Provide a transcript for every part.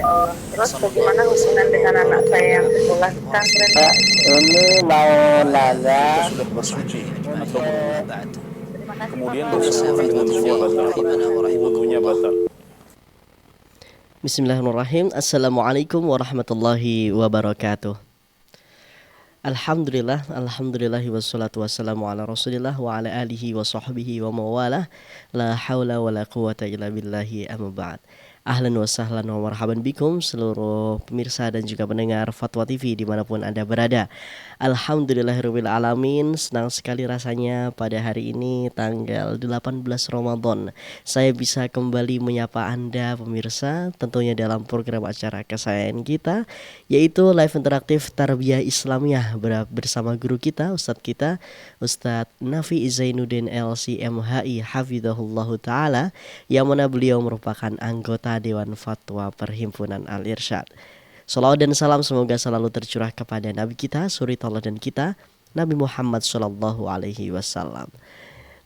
Masya Allah. Terus bagaimana hubungan dengan anak saya yang sekolah di pesantren? Ini mau nanya sudah bersuci atau untuk berwudu. Terima kasih Kemudian Bapak. bersentuhan dengan wudunya batal. Wudunya batal. Bismillahirrahmanirrahim. Assalamualaikum warahmatullahi wabarakatuh. Alhamdulillahi wassalatu wassalamu ala rasulillah wa ala alihi wa sahbihi wa mawalah. La hawla wa la quwata illa billahi amma ba'd. Ahlan wa sahlan wa marhaban bikum seluruh pemirsa dan juga pendengar Fatwa TV dimanapun Anda berada. Alhamdulillahirabbil alamin, senang sekali rasanya pada hari ini tanggal 18 Ramadan saya bisa kembali menyapa Anda pemirsa tentunya dalam program acara kesayangan kita, yaitu live interaktif Tarbiyah Islamiyah bersama guru kita, Ustadz Nafi Zainuddin LCMHI Hafizahullahu Ta'ala, yang mana beliau merupakan anggota Dewan Fatwa Perhimpunan Al-Irsyad. Salawat dan salam semoga selalu tercurah kepada Nabi kita, suri tauladan kita, Nabi Muhammad Sallallahu Alaihi Wasallam.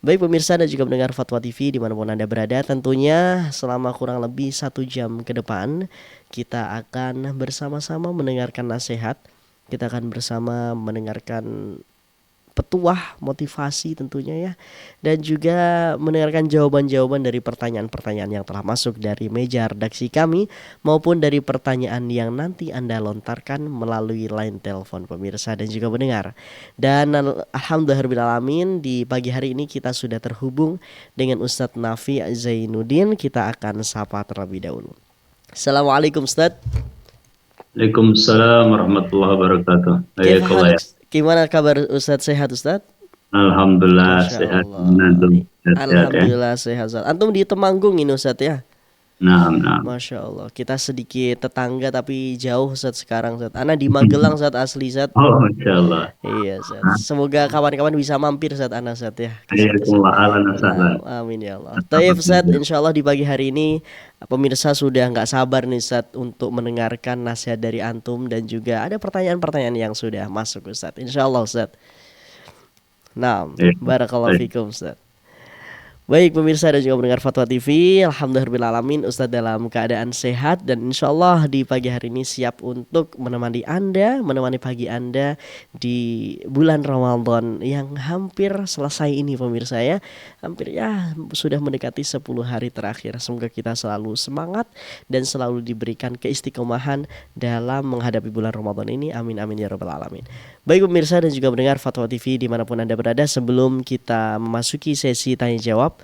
Baik pemirsa dan juga mendengar Fatwa TV dimanapun Anda berada, tentunya selama kurang lebih 1 jam ke depan kita akan bersama-sama mendengarkan nasihat, kita akan bersama mendengarkan petuah motivasi tentunya ya, dan juga mendengarkan jawaban-jawaban dari pertanyaan-pertanyaan yang telah masuk dari meja redaksi kami maupun dari pertanyaan yang nanti Anda lontarkan melalui line telepon pemirsa dan juga mendengar. Dan alhamdulillahirrahmanirrahim, di pagi hari ini kita sudah terhubung dengan Ustadz Nafi Zainuddin. Kita akan sapa terlebih dahulu. Assalamualaikum Ustadz. Waalaikumsalam warahmatullahi wabarakatuh. Gimana kabar Ustadz, sehat Ustadz? Alhamdulillah sehat. Alhamdulillah sehat Ustadz. Antum di Temanggung ini Ustadz ya? Nah. Masya Allah. Kita sedikit tetangga tapi jauh Ustadz sekarang Ustadz. Ana di Magelang Ustadz, asli Ustadz. Oh Masya Allah. Iya Ustadz. Semoga kawan-kawan bisa mampir Ustadz Ana Ustadz ya. Amin ya Allah. Tayyib Ustadz, insya Allah di pagi hari ini pemirsa sudah nggak sabar nih Ustadz untuk mendengarkan nasihat dari antum, dan juga ada pertanyaan-pertanyaan yang sudah masuk Ustadz. Insya Allah Ustadz. Nah, barakallahu fikum Ustadz. Baik pemirsa dan juga pendengar Fatwa TV, alhamdulillahirrahmanirrahim, Ustadz dalam keadaan sehat dan insya Allah di pagi hari ini siap untuk menemani pagi Anda di bulan Ramadan yang hampir selesai ini pemirsa ya. Hampir ya, sudah mendekati 10 hari terakhir. Semoga kita selalu semangat dan selalu diberikan keistiqomahan dalam menghadapi bulan Ramadan ini. Amin amin ya rabbal alamin. Baik pemirsa dan juga pendengar Fatwa TV dimanapun Anda berada, sebelum kita memasuki sesi tanya jawab,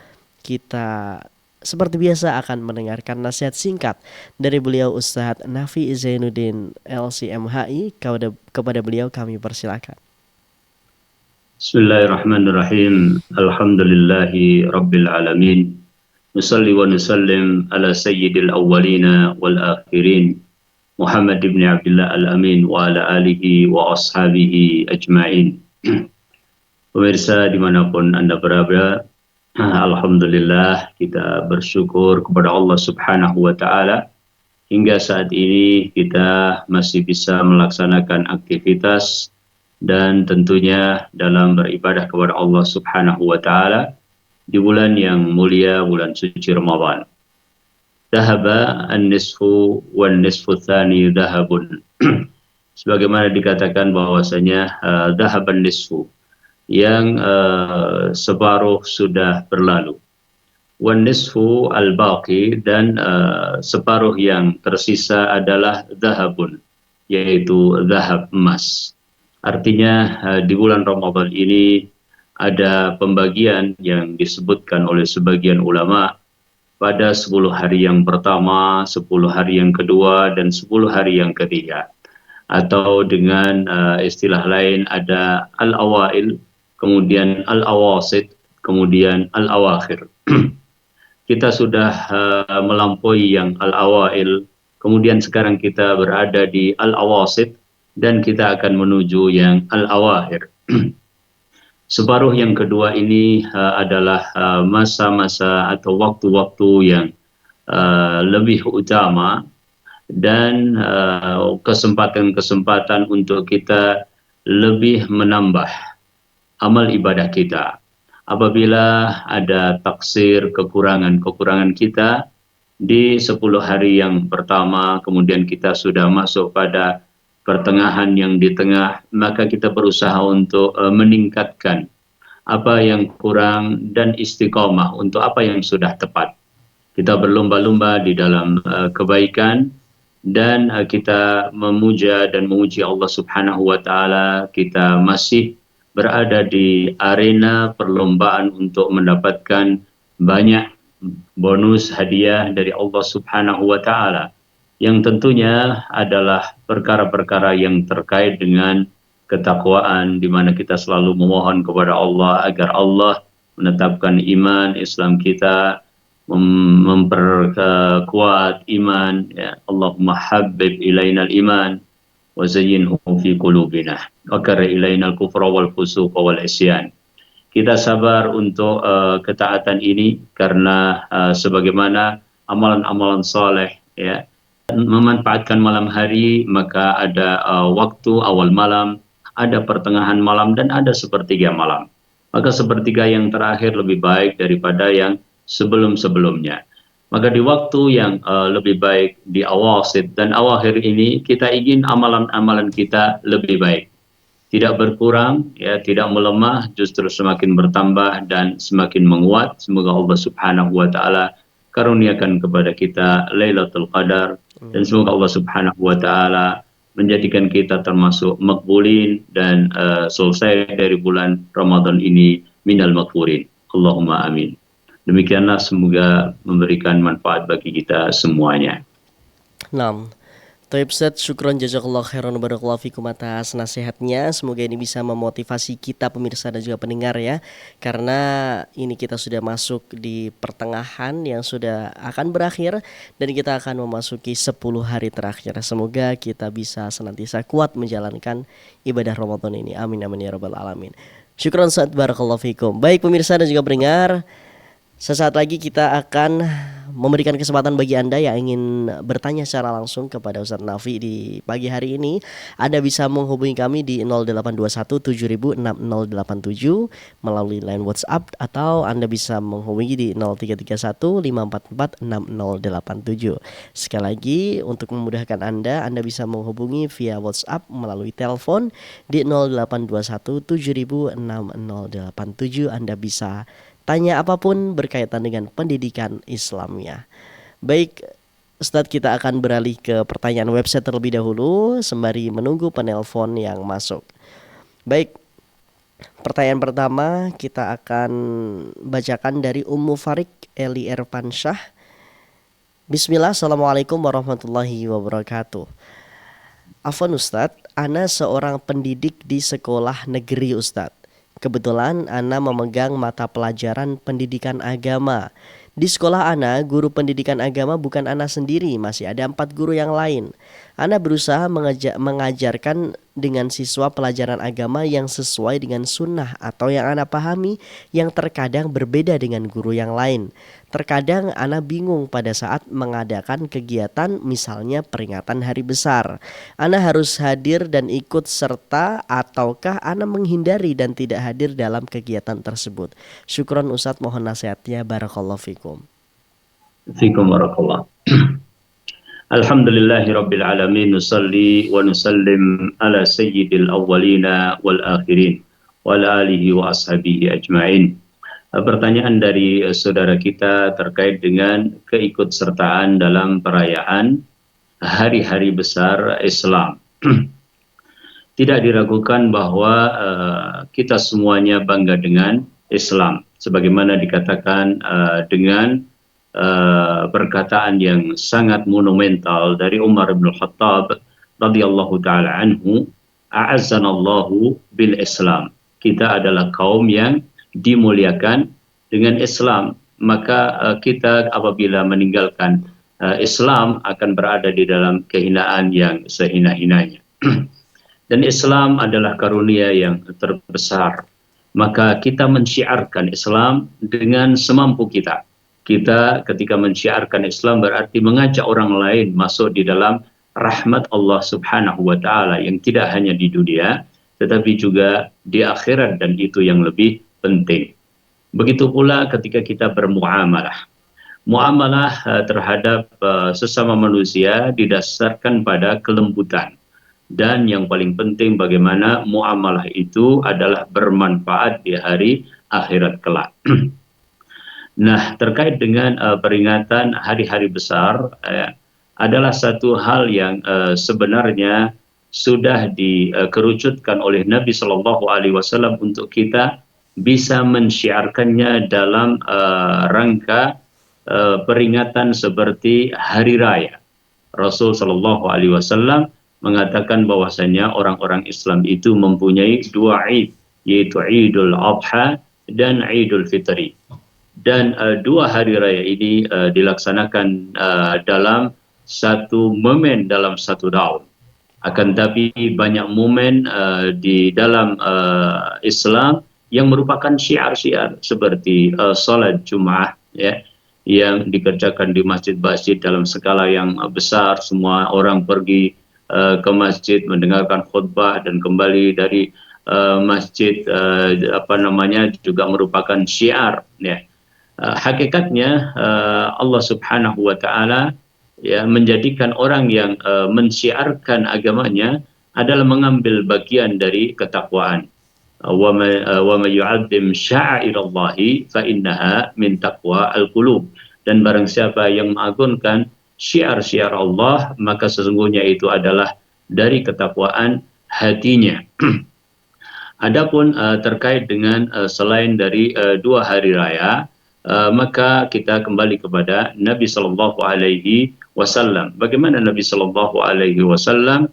kita seperti biasa akan mendengarkan nasihat singkat dari beliau Ustadz Nafi Zainuddin LCMHI. Kepada beliau kami persilakan. Bismillahirrahmanirrahim. Alhamdulillahi rabbil alamin. Nusalli wa nusallim ala sayyidil awwalina wal akhirin, Muhammad ibn Abdullah al-Amin wa ala alihi wa ashabihi ajma'in. Pemirsa dimanapun Anda berada, alhamdulillah kita bersyukur kepada Allah Subhanahu wa Ta'ala. Hingga saat ini kita masih bisa melaksanakan aktivitas dan tentunya dalam beribadah kepada Allah Subhanahu wa Ta'ala di bulan yang mulia, bulan suci Ramadan. Dhahaba an-nisfu wan nisfu tsani dhahabun. Sebagaimana dikatakan bahwasanya dhahaban nisfu, yang separuh sudah berlalu. Wan nisfu al-baqi, dan separuh yang tersisa adalah dhahabun, yaitu dhahab, emas. Artinya di bulan Ramadan ini ada pembagian yang disebutkan oleh sebagian ulama pada 10 hari yang pertama, 10 hari yang kedua, dan 10 hari yang ketiga. Atau dengan istilah lain ada al-awail, kemudian al-awasid, kemudian al-awakhir. Kita sudah melampaui yang al-awail, kemudian sekarang kita berada di al-awasid, dan kita akan menuju yang al-awakhir. Separuh yang kedua ini adalah masa-masa atau waktu-waktu yang lebih utama dan kesempatan-kesempatan untuk kita lebih menambah amal ibadah kita. Apabila ada taksir, kekurangan-kekurangan kita di 10 hari yang pertama, kemudian kita sudah masuk pada pertengahan yang di tengah, maka kita berusaha untuk meningkatkan apa yang kurang dan istiqomah untuk apa yang sudah tepat. Kita berlomba-lomba di dalam kebaikan dan kita memuja dan memuji Allah Subhanahu wa taala. Kita masih berada di arena perlombaan untuk mendapatkan banyak bonus hadiah dari Allah Subhanahu wa taala, yang tentunya adalah perkara-perkara yang terkait dengan ketakwaan, di mana kita selalu memohon kepada Allah agar Allah menetapkan iman Islam kita, memperkuat iman, ya. Allahumma habbib ilainal iman wa zayyinhu fi qulubina wa karrih ilainal kufra wal fusuq wal isyan. Kita sabar untuk ketaatan ini karena sebagaimana amalan-amalan soleh, ya, memanfaatkan malam hari, maka ada waktu awal malam, ada pertengahan malam, dan ada sepertiga malam. Maka sepertiga yang terakhir lebih baik daripada yang sebelum-sebelumnya. Maka di waktu yang lebih baik di awasid dan awakhir ini, kita ingin amalan-amalan kita lebih baik. Tidak berkurang, ya, tidak melemah, justru semakin bertambah dan semakin menguat. Semoga Allah Subhanahu wa taala karuniakan kepada kita Lailatul Qadar, dan semoga Allah Subhanahu wa taala menjadikan kita termasuk makbulin dan selesai dari bulan Ramadan ini minal makfurin. Allahumma amin. Demikianlah, semoga memberikan manfaat bagi kita semuanya. Nah, Taib Ustaz, syukron jazakallah khairan barakallahu fikum atas nasihatnya. Semoga ini bisa memotivasi kita pemirsa dan juga pendengar, ya. Karena ini kita sudah masuk di pertengahan yang sudah akan berakhir, dan kita akan memasuki 10 hari terakhir. Semoga kita bisa senantiasa kuat menjalankan ibadah Ramadan ini. Amin amin ya rabbal alamin. Syukron Ustaz, barakallahu fikum. Baik pemirsa dan juga pendengar, sesaat lagi kita akan memberikan kesempatan bagi Anda yang ingin bertanya secara langsung kepada Ustaz Nafi di pagi hari ini. Anda bisa menghubungi kami di 0821 706087 melalui line WhatsApp, atau Anda bisa menghubungi di 0331 544 6087. Sekali lagi, untuk memudahkan Anda bisa menghubungi via WhatsApp melalui telepon di 0821 706087. Anda bisa tanya apapun berkaitan dengan pendidikan Islamnya. Baik, Ustadz, kita akan beralih ke pertanyaan website terlebih dahulu sembari menunggu penelpon yang masuk. Baik, pertanyaan pertama kita akan bacakan dari Ummu Farik Eli Erfansyah. Bismillah, Assalamualaikum warahmatullahi wabarakatuh. Afwan Ustadz, ana seorang pendidik di sekolah negeri Ustadz. Kebetulan ana memegang mata pelajaran pendidikan agama. Di sekolah ana, guru pendidikan agama bukan ana sendiri, masih ada 4 guru yang lain. Ana berusaha mengajarkan dengan siswa pelajaran agama yang sesuai dengan sunnah atau yang ana pahami, yang terkadang berbeda dengan guru yang lain. Terkadang ana bingung pada saat mengadakan kegiatan, misalnya peringatan hari besar. Ana harus hadir dan ikut serta, ataukah ana menghindari dan tidak hadir dalam kegiatan tersebut? Syukron Ustadz, mohon nasihatnya, barakallahu fikum. Fikum barakallah. Alhamdulillahi rabbil alamin, nusalli wa nusallim ala sayyidil awwalina wal akhirin wa ala alihi wa ashabihi ajma'in. Pertanyaan dari saudara kita terkait dengan keikutsertaan dalam perayaan hari-hari besar Islam. Tidak diragukan bahwa kita semuanya bangga dengan Islam, sebagaimana dikatakan dengan perkataan yang sangat monumental dari Umar bin Khattab radhiyallahu taala anhu, a'azzanallahu bil Islam. Kita adalah kaum yang dimuliakan dengan Islam, maka kita apabila meninggalkan Islam akan berada di dalam kehinaan yang sehina-hinanya. Dan Islam adalah karunia yang terbesar, maka kita mensyiarkan Islam dengan semampu kita. Kita ketika mensyiarkan Islam berarti mengajak orang lain masuk di dalam rahmat Allah Subhanahu wa taala yang tidak hanya di dunia tetapi juga di akhirat, dan itu yang lebih penting. Begitu pula ketika kita bermuamalah. muamalah terhadap sesama manusia didasarkan pada kelembutan. Dan yang paling penting bagaimana muamalah itu adalah bermanfaat di hari akhirat kelak. Nah, terkait dengan peringatan hari-hari besar adalah satu hal yang sebenarnya sudah dikerucutkan oleh Nabi Shallallahu Alaihi Wasallam untuk kita bisa mensyiarkannya dalam rangka peringatan seperti hari raya. Rasul Shallallahu Alaihi Wasallam mengatakan bahwasanya orang-orang Islam itu mempunyai dua Id, yaitu Idul Adha dan Idul Fitri. Dan dua hari raya ini dilaksanakan dalam satu momen dalam satu tahun. Akan tapi banyak momen di dalam Islam yang merupakan syiar-syiar seperti salat Jumat, ya, yang dikerjakan di masjid-masjid dalam skala yang besar. Semua orang pergi ke masjid mendengarkan khutbah dan kembali dari masjid juga merupakan syiar, ya. Hakikatnya Allah Subhanahu wa taala ya menjadikan orang yang mensyiarkan agamanya adalah mengambil bagian dari ketakwaan. Wa may yu'azzim sya'airallahi fa innaha min taqwa al-qulub. Dan barang siapa yang mengagungkan syiar-syiar Allah, maka sesungguhnya itu adalah dari ketakwaan hatinya. Adapun terkait dengan selain dari dua hari raya, maka kita kembali kepada Nabi Sallallahu Alaihi Wasallam. Bagaimana Nabi Sallallahu Alaihi Wasallam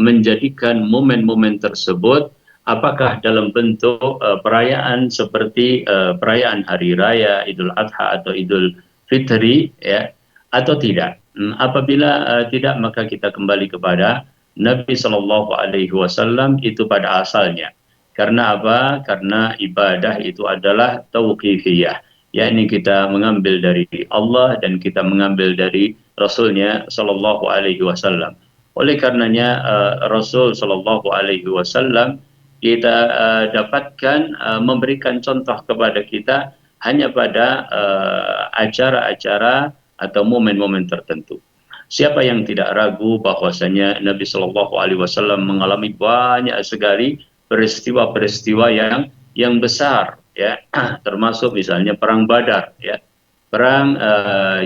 menjadikan momen-momen tersebut, apakah dalam bentuk perayaan seperti perayaan hari raya Idul Adha atau Idul Fitri, ya, atau tidak. Apabila tidak, maka kita kembali kepada Nabi Shallallahu Alaihi Wasallam itu pada asalnya. Karena apa? Karena ibadah itu adalah tauqifiyah, yakni kita mengambil dari Allah dan kita mengambil dari Rasulnya Shallallahu Alaihi Wasallam. Oleh karenanya Rasul Shallallahu Alaihi Wasallam kita dapatkan memberikan contoh kepada kita hanya pada acara-acara atau momen-momen tertentu. Siapa yang tidak ragu bahwasanya Nabi Shallallahu Alaihi Wasallam mengalami banyak sekali peristiwa-peristiwa yang besar, ya, termasuk misalnya perang Badar, ya, perang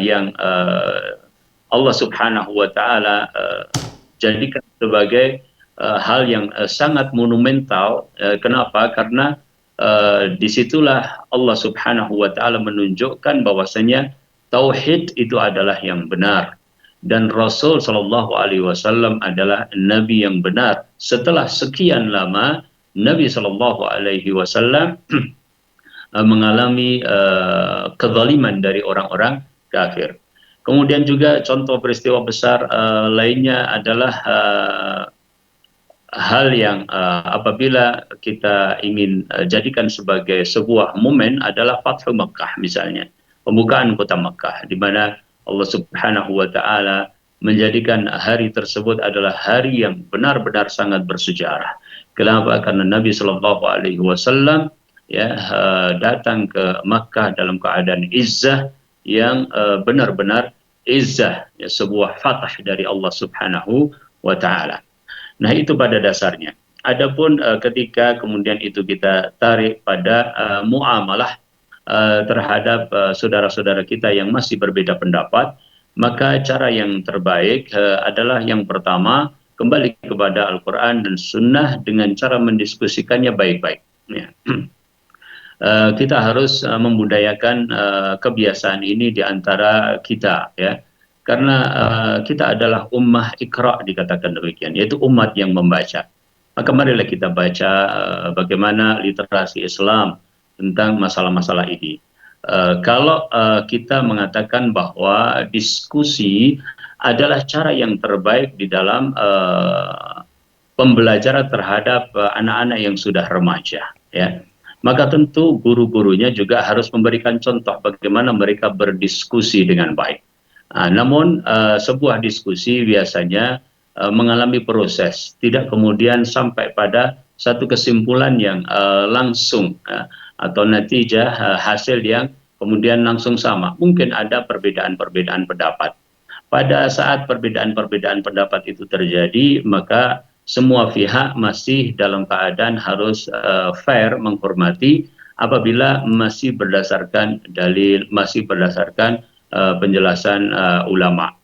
yang Allah Subhanahu Wa Taala jadikan sebagai hal yang sangat monumental. Kenapa? Karena disitulah Allah Subhanahu Wa Taala menunjukkan bahwasanya tauhid itu adalah yang benar dan Rasul Shallallahu Alaihi Wasallam adalah Nabi yang benar. Setelah sekian lama Nabi Shallallahu Alaihi Wasallam mengalami kezaliman dari orang-orang kafir. Kemudian juga contoh peristiwa besar lainnya adalah hal yang apabila kita ingin jadikan sebagai sebuah momen adalah Fathu Makkah misalnya. Pembukaan kota Makkah, di mana Allah Subhanahu Wa Taala menjadikan hari tersebut adalah hari yang benar-benar sangat bersejarah. Kenapa? Karena Nabi Shallallahu Alaihi Wasallam ya datang ke Makkah dalam keadaan izzah yang benar-benar izzah, ya, sebuah fatah dari Allah Subhanahu Wa Taala. Nah, itu pada dasarnya. Adapun ketika kemudian itu kita tarik pada muamalah terhadap saudara-saudara kita yang masih berbeda pendapat, maka cara yang terbaik adalah yang pertama kembali kepada Al-Quran dan Sunnah dengan cara mendiskusikannya baik-baik. Ya. Kita harus membudayakan kebiasaan ini di antara kita, ya, karena kita adalah ummah Iqra dikatakan demikian, yaitu umat yang membaca. Maka marilah kita baca bagaimana literasi Islam tentang masalah-masalah ini. Kalau kita mengatakan bahwa diskusi adalah cara yang terbaik di dalam pembelajaran terhadap anak-anak yang sudah remaja, ya, maka tentu guru-gurunya juga harus memberikan contoh bagaimana mereka berdiskusi dengan baik. Namun sebuah diskusi biasanya mengalami proses, tidak kemudian sampai pada satu kesimpulan yang langsung atau natijah hasil yang kemudian langsung sama. Mungkin ada perbedaan-perbedaan pendapat. Pada saat perbedaan-perbedaan pendapat itu terjadi, maka semua pihak masih dalam keadaan harus fair menghormati apabila masih berdasarkan dalil, masih berdasarkan penjelasan ulama.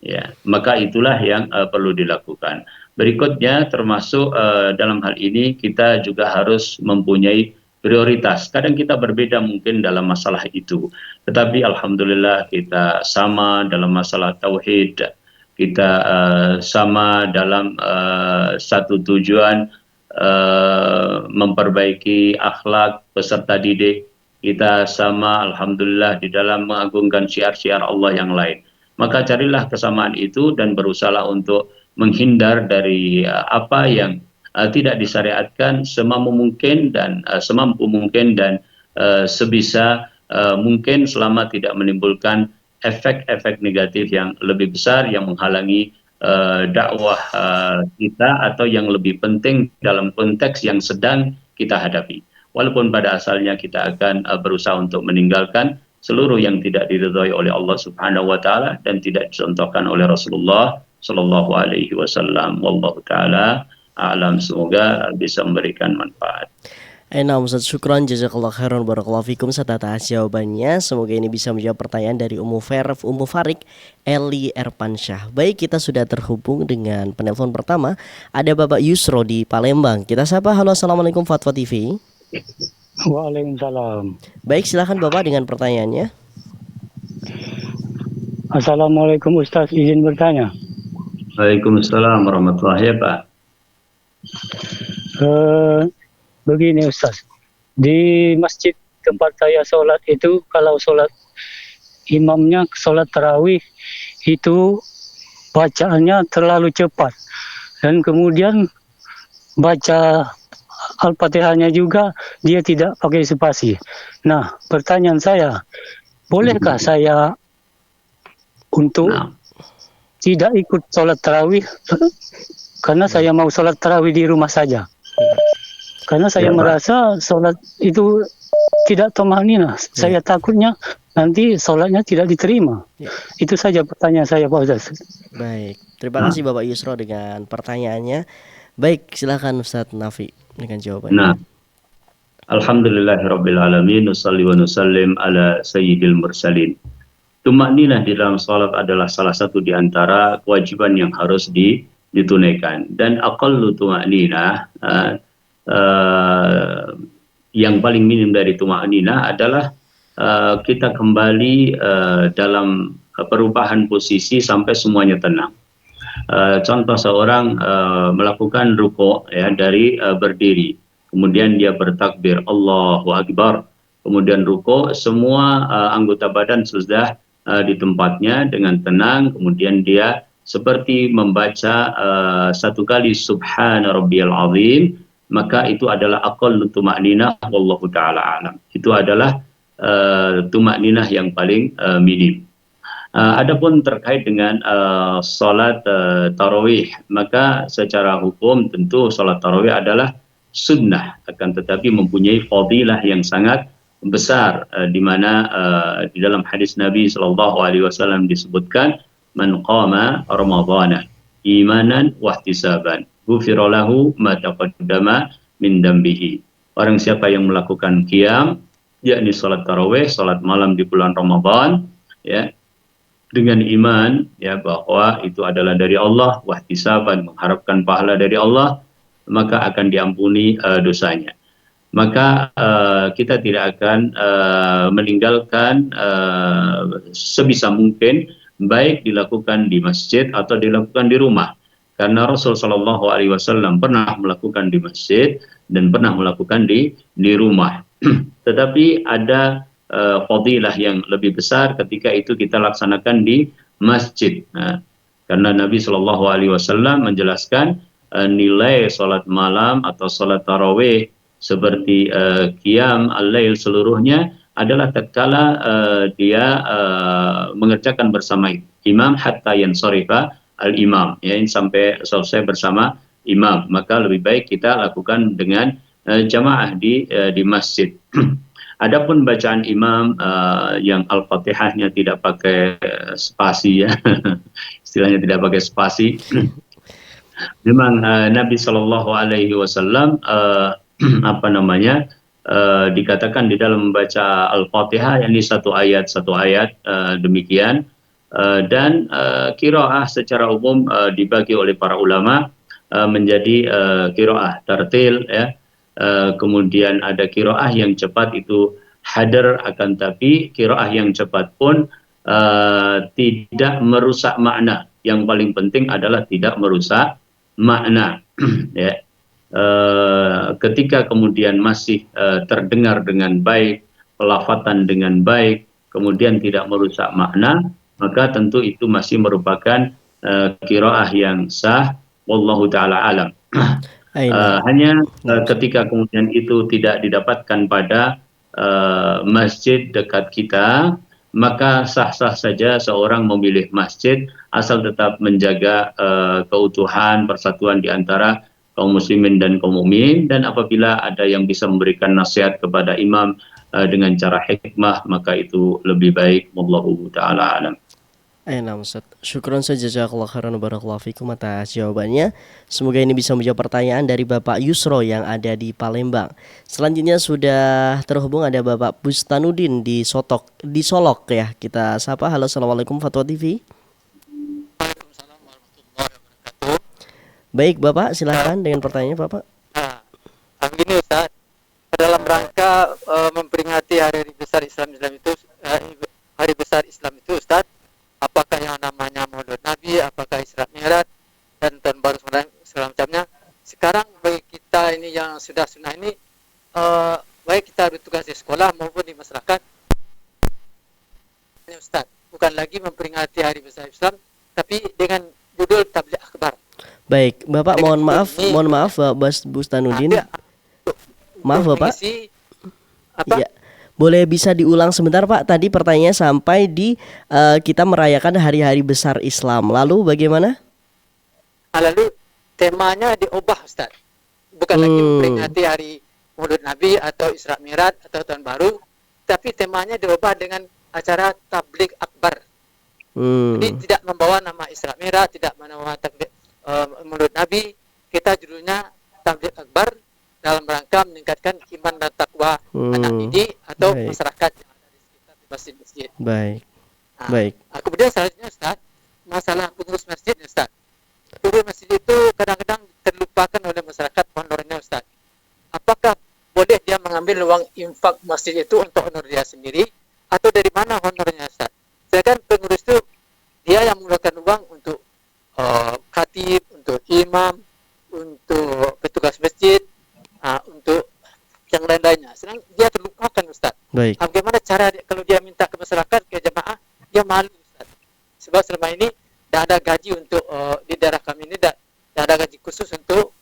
Ya, maka itulah yang perlu dilakukan. Berikutnya termasuk dalam hal ini kita juga harus mempunyai prioritas. Kadang kita berbeda mungkin dalam masalah itu, tetapi alhamdulillah kita sama dalam masalah tauhid, kita sama dalam satu tujuan memperbaiki akhlak peserta didik, kita sama alhamdulillah di dalam mengagungkan syiar-syiar Allah yang lain. Maka carilah kesamaan itu dan berusaha untuk menghindar dari apa yang tidak disyariatkan semampu mungkin dan sebisa mungkin selama tidak menimbulkan efek-efek negatif yang lebih besar yang menghalangi dakwah kita atau yang lebih penting dalam konteks yang sedang kita hadapi. Walaupun pada asalnya kita akan berusaha untuk meninggalkan seluruh yang tidak diridhai oleh Allah Subhanahu wa taala dan tidak dicontohkan oleh Rasulullah sallallahu alaihi wasallam. Wallahu taala a'lam, semoga bisa memberikan manfaat. Nah Ustaz, syukran jazakallah khairan barakallahu fikum atas jawabannya. Semoga ini bisa menjawab pertanyaan dari Ummu Farik Eli Erpansyah. Baik, kita sudah terhubung dengan penelpon pertama. Ada Bapak Yusro di Palembang. Kita sapa. Halo, assalamualaikum Fatwa TV. Waalaikumsalam. Baik, silakan Bapak dengan pertanyaannya. Assalamualaikum Ustaz, izin bertanya. Waalaikumsalam warahmatullahi wabarakatuh. Begini Ustaz, di masjid tempat saya sholat itu, kalau sholat imamnya sholat tarawih itu bacaannya terlalu cepat, dan kemudian baca Al-Fatihahnya juga dia tidak pakai spasi. Nah, pertanyaan saya, bolehkah saya untuk tidak ikut sholat tarawih karena saya mau sholat tarawih di rumah saja? Karena saya merasa sholat itu tidak tumanina. Saya takutnya nanti sholatnya tidak diterima. Itu saja pertanyaan saya Pak Ustaz. Baik, terima kasih Bapak Yusro dengan pertanyaannya. Baik, silakan Ustaz Nafi dengan jawabannya. Nah, alhamdulillahirabbil alamin, wassalli wa nusallim ala sayyidil mursalin. Tumakninah di dalam salat adalah salah satu di antara kewajiban yang harus ditunaikan, dan aqallu tumakninah yang paling minim dari tumakninah adalah kita kembali dalam perubahan posisi sampai semuanya tenang. Contoh, seorang melakukan rukuk ya dari berdiri, kemudian dia bertakbir Allahu Akbar, kemudian rukuk, semua anggota badan sudah di tempatnya dengan tenang, kemudian dia seperti membaca satu kali subhana rabbiyal azim, maka itu adalah aqallu tumakninah, wallahu taala alam. Itu adalah tumakninah yang paling minim. Adapun terkait dengan salat tarawih, maka secara hukum tentu salat tarawih adalah sunnah, akan tetapi mempunyai fadilah yang sangat besar, di mana di dalam hadis Nabi sallallahu alaihi wasallam disebutkan, man qama ramadhana imanan wa ihtisaban ghufira lahu ma taqaddama min dambihi. Orang siapa yang melakukan qiyam, yakni salat tarawih, salat malam di bulan Ramadan, ya, dengan iman ya bahwa itu adalah dari Allah, wa ihtisaban, mengharapkan pahala dari Allah, maka akan diampuni dosanya. Maka kita tidak akan meninggalkan sebisa mungkin, baik dilakukan di masjid atau dilakukan di rumah. Karena Rasul Shallallahu Alaihi Wasallam pernah melakukan di masjid dan pernah melakukan di rumah. Tetapi ada fadilah yang lebih besar ketika itu kita laksanakan di masjid. Nah, karena Nabi Shallallahu Alaihi Wasallam menjelaskan nilai sholat malam atau sholat tarawih seperti qiyam al-lail seluruhnya adalah tatkala dia mengerjakan bersama imam hatta yansarifa al-imam, ya, sampai selesai bersama imam. Maka lebih baik kita lakukan dengan jamaah di masjid. Adapun bacaan imam yang Al-Fatihahnya tidak pakai spasi ya, istilahnya tidak pakai spasi. Memang Nabi Shallallahu Alaihi Wasallam dikatakan di dalam membaca Al-Fatihah yakni satu ayat demikian. Dan qiraah secara umum dibagi oleh para ulama menjadi qiraah tartil ya. Kemudian ada qiraah yang cepat itu hadar, akan tapi qiraah yang cepat pun tidak merusak makna. Yang paling penting adalah tidak merusak makna ya. Ketika kemudian masih terdengar dengan baik, pelafatan dengan baik, kemudian tidak merusak makna, maka tentu itu masih merupakan qiraah yang sah. Wallahu taala alam. Hanya ketika kemudian itu tidak didapatkan pada masjid dekat kita, maka sah-sah saja seorang memilih masjid asal tetap menjaga keutuhan persatuan di antara kaum muslimin dan kaum mukmin. Dan apabila ada yang bisa memberikan nasihat kepada imam dengan cara hikmah, maka itu lebih baik. Wallahu taala alam. Nah Ustaz, syukron saja, jazakallahu khairan wa barakallahu fikum atas jawabannya. Semoga ini bisa menjawab pertanyaan dari Bapak Yusro yang ada di Palembang. Selanjutnya sudah terhubung ada Bapak Bustanudin di Solok ya. Kita sapa. Halo, assalamualaikum Fatwa TV. Waalaikumsalam warahmatullahi wabarakatuh. Baik Bapak, silahkan dengan pertanyaannya Bapak. Begini Ustaz, dalam rangka memperingati hari besar Islam itu, hari besar Islam itu Ustaz, apakah yang namanya Maulid Nabi, apakah Isra Mi'raj dan tahun baru segala macamnya. Sekarang bagi kita ini yang sudah sunnah ini, baik kita bertugas di sekolah maupun di masyarakat, ini Ustaz, bukan lagi memperingati hari besar Islam, tapi dengan judul tabligh akbar. Baik, Bapak mohon maaf Bapak Bustanudin. Maaf Bapak. Ya. Boleh bisa diulang sebentar Pak? Tadi pertanyaannya sampai di kita merayakan hari-hari besar Islam. Lalu bagaimana? Lalu temanya diubah Ustaz. Bukan lagi memperingati hari Maulid Nabi atau Isra Mi'raj atau tahun baru, tapi temanya diubah dengan acara tabligh akbar. Jadi tidak membawa nama Isra Mi'raj, tidak membawa Maulid Nabi, kita judulnya tabligh akbar dalam rangka meningkatkan iman dan takwa anak didik atau masyarakat yang ada di sekitar masjid-masjid. Baik. Kemudian selanjutnya Ustaz, masalah pengurus masjid Ustaz. Pengurus masjid itu kadang-kadang terlupakan oleh masyarakat honornya Ustaz. Apakah boleh dia mengambil uang infak masjid itu untuk honor dia sendiri, atau dari mana honornya Ustaz? Sedangkan pengurus itu dia yang mengeluarkan uang untuk khatib, untuk imam, untuk petugas masjid, untuk yang lain-lainnya. Sedang dia terlupakan Ustaz. Baik. Bagaimana cara kalau dia minta ke masyarakat, ke jemaah, dia malu Ustaz. Sebab selama ini tidak ada gaji untuk di daerah kami ini tidak ada gaji khusus untuk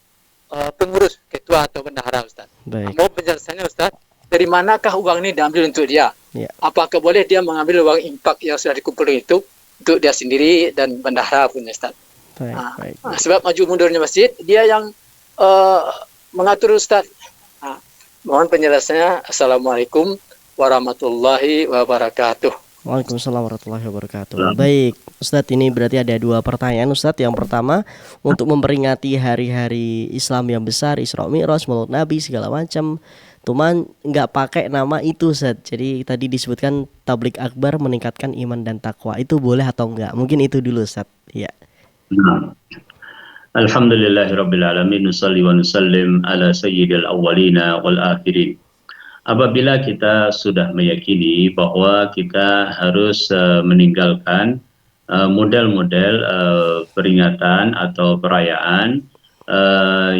pengurus, ketua atau bendahara Ustaz. Baik. Mau penjelasannya Ustaz, dari manakah uang ini diambil untuk dia? Ya. Apakah boleh dia mengambil uang infak yang sudah dikumpulkan itu untuk dia sendiri dan bendahara pun Ustaz? Baik. Sebab maju mundurnya masjid, dia yang mengatur Ustaz. Mohon penjelasannya. Assalamualaikum warahmatullahi wabarakatuh. Waalaikumsalam warahmatullahi wabarakatuh. Baik, Ustadz, ini berarti ada dua pertanyaan Ustadz. Yang pertama, untuk memperingati hari-hari Islam yang besar, Isra Mi'raj, Maulid Nabi segala macam, cuman nggak pakai nama itu Ustadz. Jadi tadi disebutkan tabligh akbar meningkatkan iman dan takwa. Itu boleh atau enggak? Mungkin itu dulu Ustadz. Ya. Alhamdulillahirrabbilalamin. Nusalli wa nusallim ala sayyidil awwalina wal akhirin. Apabila kita sudah meyakini bahwa kita harus meninggalkan model-model peringatan atau perayaan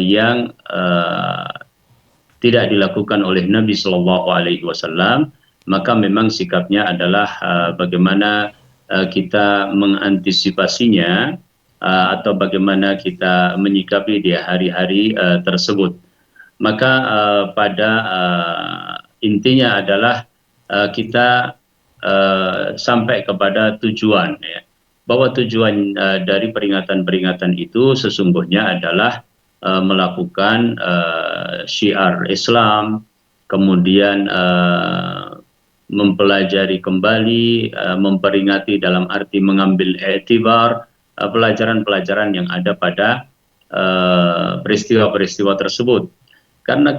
yang tidak dilakukan oleh Nabi Shallallahu Alaihi Wasallam, maka memang sikapnya adalah bagaimana kita mengantisipasinya atau bagaimana kita menyikapi di hari-hari tersebut. Maka pada intinya adalah kita sampai kepada tujuan, ya. Bahwa tujuan dari peringatan-peringatan itu sesungguhnya adalah melakukan syiar Islam, kemudian mempelajari kembali, memperingati dalam arti mengambil i'tibar pelajaran-pelajaran yang ada pada peristiwa-peristiwa tersebut. Karena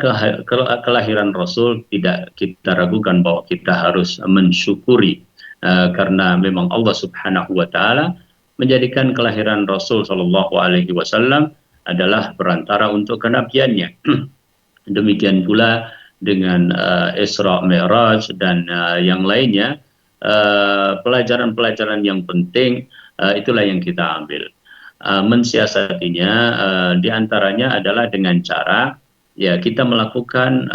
kelahiran Rasul tidak kita ragukan bahwa kita harus mensyukuri, karena memang Allah Subhanahu wa taala menjadikan kelahiran Rasul sallallahu alaihi wasallam adalah perantara untuk kenabiannya. Demikian pula dengan Isra Mi'raj dan yang lainnya, pelajaran-pelajaran yang penting itulah yang kita ambil. Mensiasatinya diantaranya adalah dengan cara ya kita melakukan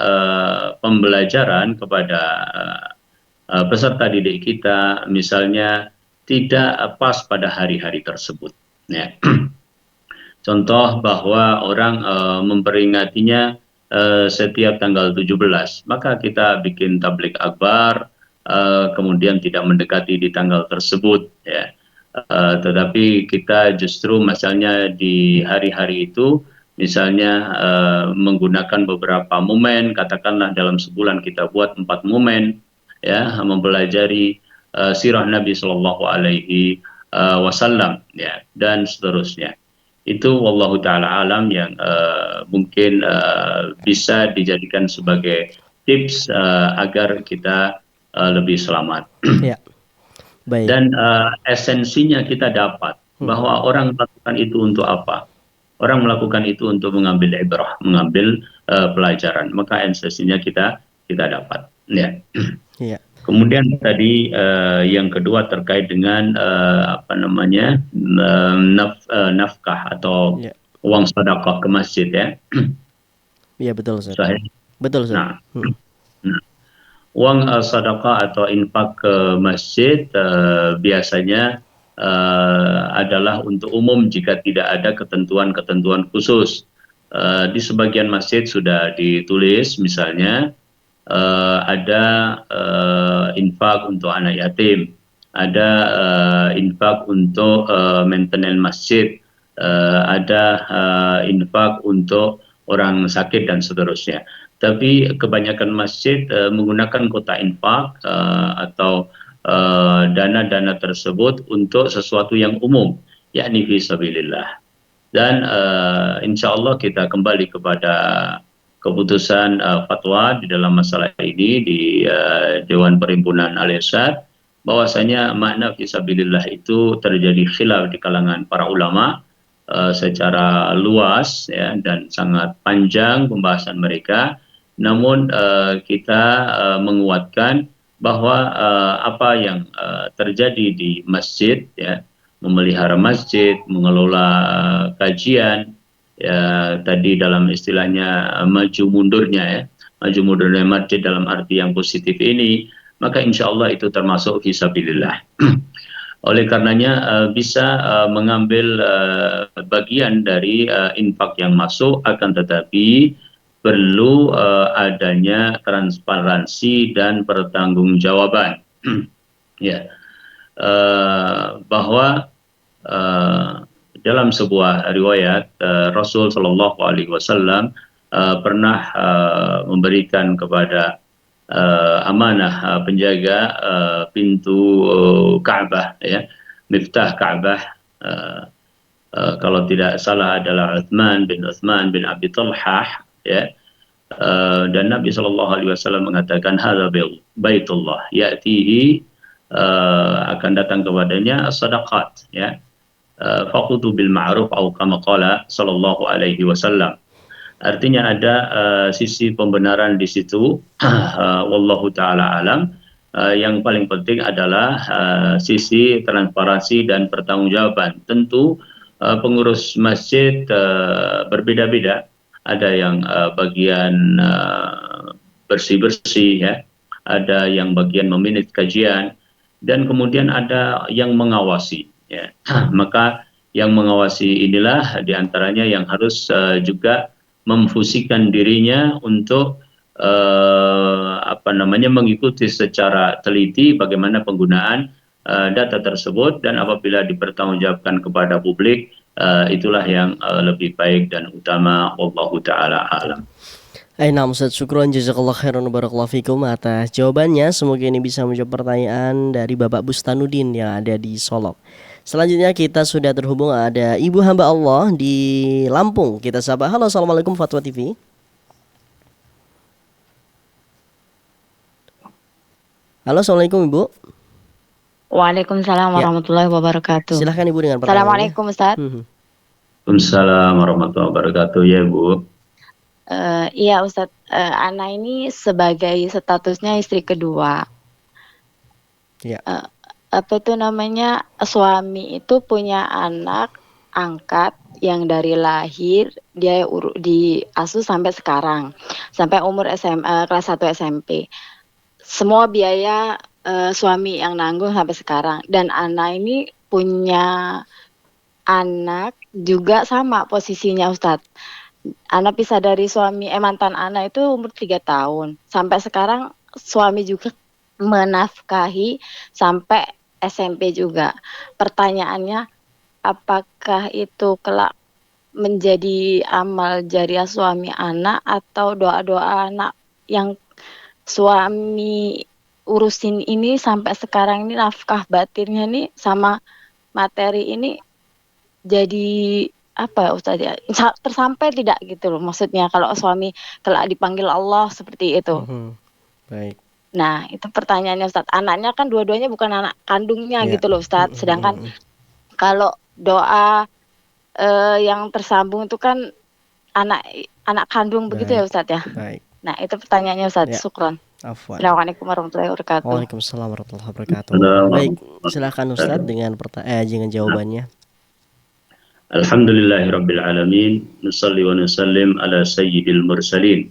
pembelajaran kepada peserta didik kita, misalnya tidak pas pada hari-hari tersebut. Ya. Contoh bahwa orang memperingatinya setiap tanggal 17, maka kita bikin tablik akbar, kemudian tidak mendekati di tanggal tersebut, ya. Tetapi kita justru misalnya di hari-hari itu, misalnya menggunakan beberapa momen, katakanlah dalam sebulan kita buat 4 momen, ya, mempelajari sirah Nabi Shallallahu Alaihi Wasallam, ya, dan seterusnya. Itu wallahu taala alam yang mungkin bisa dijadikan sebagai tips agar kita lebih selamat. Ya. Baik. Dan esensinya kita dapat bahwa orang melakukan itu untuk apa? Orang melakukan itu untuk mengambil ibrah, mengambil pelajaran. Maka esensinya kita dapat. Ya. Ya. Kemudian tadi yang kedua terkait dengan nafkah atau uang sedekah ke masjid, ya. Iya, betul, Ustaz. Sahih. Betul, Ustaz. Nah, uang sedekah atau infak ke masjid biasanya adalah untuk umum jika tidak ada ketentuan-ketentuan khusus. Di sebagian masjid sudah ditulis misalnya ada infak untuk anak yatim, ada infak untuk maintenance masjid, ada infak untuk orang sakit dan seterusnya. Tapi kebanyakan masjid menggunakan kota infak atau dana-dana tersebut untuk sesuatu yang umum, yakni fisabilillah. Dan insya Allah kita kembali kepada keputusan fatwa di dalam masalah ini di Dewan Perhimpunan Al-Irsyad, bahwasanya makna fisabilillah itu terjadi khilaf di kalangan para ulama secara luas, ya, dan sangat panjang pembahasan mereka. Namun kita menguatkan bahwa apa yang terjadi di masjid, ya, memelihara masjid, mengelola kajian, ya, tadi dalam istilahnya maju mundurnya, ya, maju mundurnya masjid dalam arti yang positif ini, maka insya Allah itu termasuk fisabilillah. Oleh karenanya bisa mengambil bagian dari infak yang masuk, akan tetapi perlu adanya transparansi dan pertanggungjawaban. Ya, bahwa dalam sebuah riwayat Rasul Shallallahu Alaihi Wasallam pernah memberikan kepada amanah penjaga pintu Ka'bah, ya, miftah Ka'bah, kalau tidak salah adalah Uthman bin Abi Talhah, ya. Dan Nabi Shallallahu Alaihi Wasallam mengatakan hadza baitullah ya'tihi, akan datang kepadanya sadaqat, ya, faqutu bil ma'ruf atau kama qala sallallahu alaihi wasallam. Artinya ada sisi pembenaran di situ, wallahu taala alam. Yang paling penting adalah sisi transparansi dan pertanggungjawaban. Tentu pengurus masjid berbeda-beda. Ada yang bagian bersih-bersih, ya, ada yang bagian memanage kajian, dan kemudian ada yang mengawasi, ya. Maka yang mengawasi inilah diantaranya yang harus juga memfusikan dirinya untuk mengikuti secara teliti bagaimana penggunaan data tersebut, dan apabila dipertanggungjawabkan kepada publik, itulah yang lebih baik dan utama. Wallahu taala alam. Naam Ustaz, syukron jazakallah khairan barakallahu fikum atas jawabannya. Semoga ini bisa menjawab pertanyaan dari Bapak Bustanudin yang ada di Solok. Selanjutnya kita sudah terhubung ada Ibu hamba Allah di Lampung. Kita sapa. Halo, assalamualaikum Fatwa TV. Halo, assalamualaikum Ibu. Waalaikumsalam Ya, warahmatullahi wabarakatuh. silahkan Ibu dengan pertanyaannya. Assalamualaikum Ustaz. Waalaikumsalam warahmatullahi wabarakatuh ya Bu. Iya Ustaz, Ana ini sebagai statusnya istri kedua. Ya. Apa itu namanya, suami itu punya anak angkat yang dari lahir dia diasuh sampai sekarang, sampai umur kelas 1 SMP. Semua biaya suami yang nanggung sampai sekarang. Dan Ana ini punya anak juga sama posisinya Ustadz. Ana pisah dari mantan Ana itu umur 3 tahun. Sampai sekarang suami juga menafkahi sampai SMP juga. Pertanyaannya, apakah itu kelak menjadi amal jariah suami anak atau doa-doa anak yang suami urusin ini sampai sekarang ini, nafkah batinnya nih sama materi ini jadi apa ya Ustaz ya, tersampai tidak gitu loh, maksudnya kalau suami kelak dipanggil Allah seperti itu. Baik. Nah itu pertanyaannya Ustaz, anaknya kan dua-duanya bukan anak kandungnya Ya. gitu loh Ustaz, sedangkan kalau doa yang tersambung itu kan anak kandung begitu ya Ustaz ya. Baik. Nah itu pertanyaannya Ustaz. Ya. Syukron. Afwan. Assalamualaikum warahmatullahi wabarakatuh. Waalaikumsalam warahmatullahi wabarakatuh. Assalamualaikum Baik, warahmatullahi silakan Ustadz dengan dengan jawabannya. Alhamdulillahirabbil alamin, nusalli wa nusallim ala sayyidil mursalin.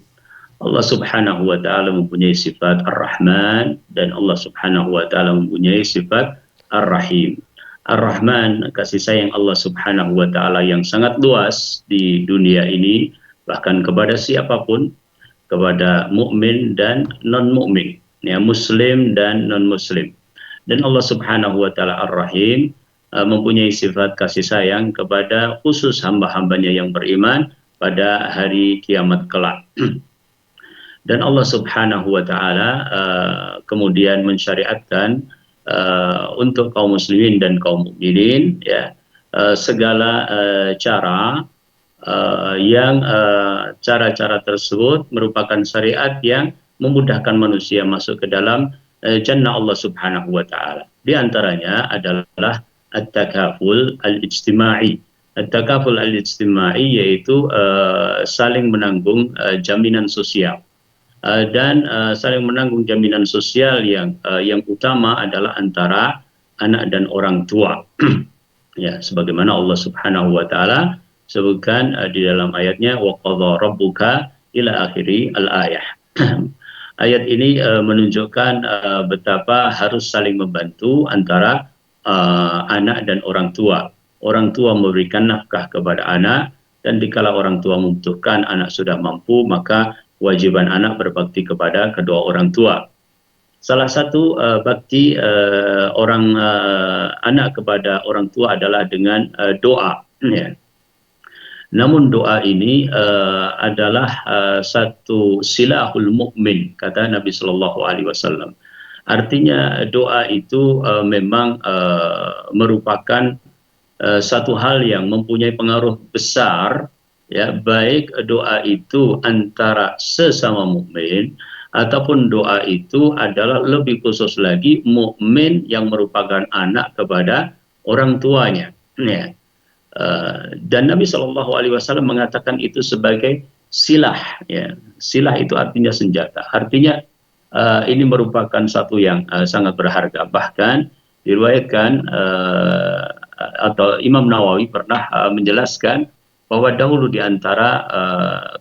Allah Subhanahu wa taala mempunyai sifat Ar-Rahman dan Allah Subhanahu wa taala mempunyai sifat Ar-Rahim. Ar-Rahman, kasih sayang Allah Subhanahu wa taala yang sangat luas di dunia ini, bahkan kepada siapapun, kepada mukmin dan non-mukmin, ya, muslim dan non-muslim. Dan Allah Subhanahu wa taala Ar-Rahim mempunyai sifat kasih sayang kepada khusus hamba-hambanya yang beriman pada hari kiamat kelak. Dan Allah Subhanahu wa taala kemudian mensyariatkan untuk kaum muslimin dan kaum mukminin, ya, segala cara yang cara-cara tersebut merupakan syariat yang memudahkan manusia masuk ke dalam jannah Allah Subhanahu wa taala. Di antaranya adalah at-takaful al-ijtima'i. At-takaful al-ijtima'i yaitu saling menanggung jaminan sosial. Dan saling menanggung jaminan sosial yang utama adalah antara anak dan orang tua. Ya, sebagaimana Allah Subhanahu wa taala sebutkan di dalam ayatnya, wa qadha rabbuka ila akhiri al-ayah. Ayat ini menunjukkan betapa harus saling membantu antara anak dan orang tua. Orang tua memberikan nafkah kepada anak, dan dikala orang tua membutuhkan, anak sudah mampu, maka kewajiban anak berbakti kepada kedua orang tua. Salah satu bakti anak kepada orang tua adalah dengan doa. Ya. Namun doa ini adalah satu silahul mukmin, kata Nabi Shallallahu Alaihi Wasallam. Artinya doa itu memang merupakan satu hal yang mempunyai pengaruh besar, ya, baik doa itu antara sesama mukmin ataupun doa itu adalah lebih khusus lagi mukmin yang merupakan anak kepada orang tuanya. Ya. Dan Nabi Shallallahu Alaihi Wasallam mengatakan itu sebagai silah. Ya. Silah itu artinya senjata. Artinya ini merupakan satu yang sangat berharga. Bahkan diriwayatkan atau Imam Nawawi pernah menjelaskan bahwa dahulu di antara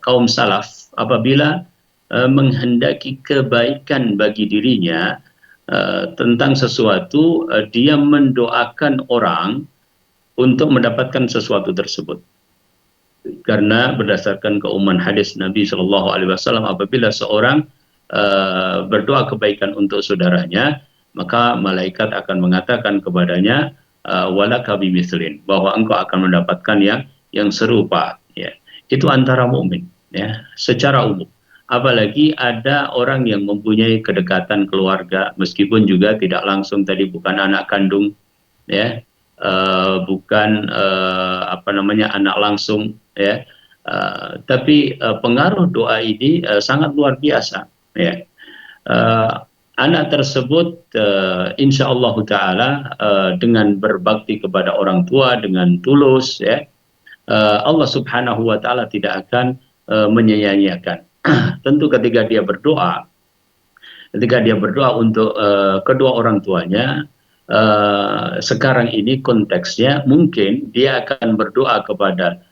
kaum salaf, apabila menghendaki kebaikan bagi dirinya tentang sesuatu, dia mendoakan orang untuk mendapatkan sesuatu tersebut. Karena berdasarkan keumuman hadis Nabi Shallallahu Alaihi Wasallam, apabila seorang berdoa kebaikan untuk saudaranya, maka malaikat akan mengatakan kepadanya, walaka bimithlin, bahwa engkau akan mendapatkan yang serupa. Ya. Itu antara mukmin, ya, secara umum. Apalagi ada orang yang mempunyai kedekatan keluarga, meskipun juga tidak langsung tadi, bukan anak kandung, ya, bukan apa namanya, anak langsung, ya, tapi pengaruh doa ini sangat luar biasa, ya. Eh, Anak tersebut insya Allah Taala dengan berbakti kepada orang tua dengan tulus, ya, Allah Subhanahu Wa Taala tidak akan menyia-nyiakan. Tentu ketika dia berdoa untuk kedua orang tuanya, sekarang ini konteksnya mungkin dia akan berdoa kepada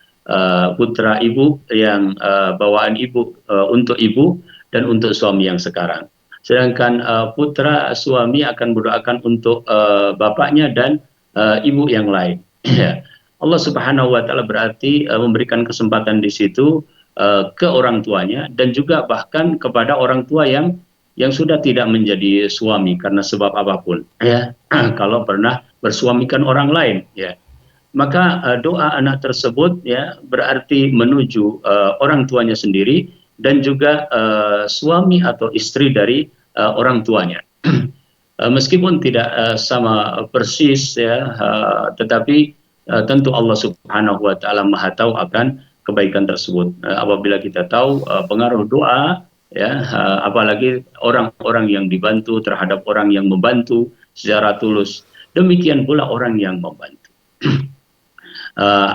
putra ibu yang bawaan ibu, untuk ibu dan untuk suami yang sekarang. Sedangkan putra suami akan berdoakan untuk bapaknya dan ibu yang lain. Allah Subhanahu Wa Taala berarti memberikan kesempatan di situ ke orang tuanya, dan juga bahkan kepada orang tua yang sudah tidak menjadi suami karena sebab apapun, ya. Kalau pernah bersuamikan orang lain, ya, maka doa anak tersebut, ya, berarti menuju orang tuanya sendiri dan juga suami atau istri dari orang tuanya. Meskipun tidak sama persis, ya, tetapi tentu Allah Subhanahu Wa Taala Maha tahu akan kebaikan tersebut. Apabila kita tahu pengaruh doa, ya, apalagi orang-orang yang dibantu terhadap orang yang membantu secara tulus, demikian pula orang yang membantu.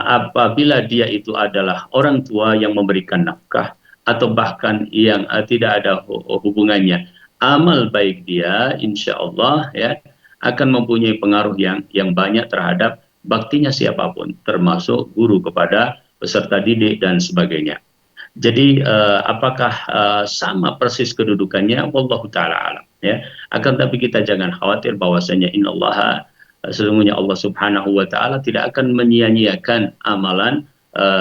Apabila dia itu adalah orang tua yang memberikan nafkah, atau bahkan yang tidak ada hubungannya, amal baik dia insya Allah, ya, akan mempunyai pengaruh yang banyak terhadap baktinya siapapun, termasuk guru kepada peserta didik dan sebagainya. Jadi apakah sama persis kedudukannya? Wallahu taala alam, ya. Akan tapi kita jangan khawatir bahwasanya innallaha, sesungguhnya Allah Subhanahu Wa Taala tidak akan menyia-nyiakan amalan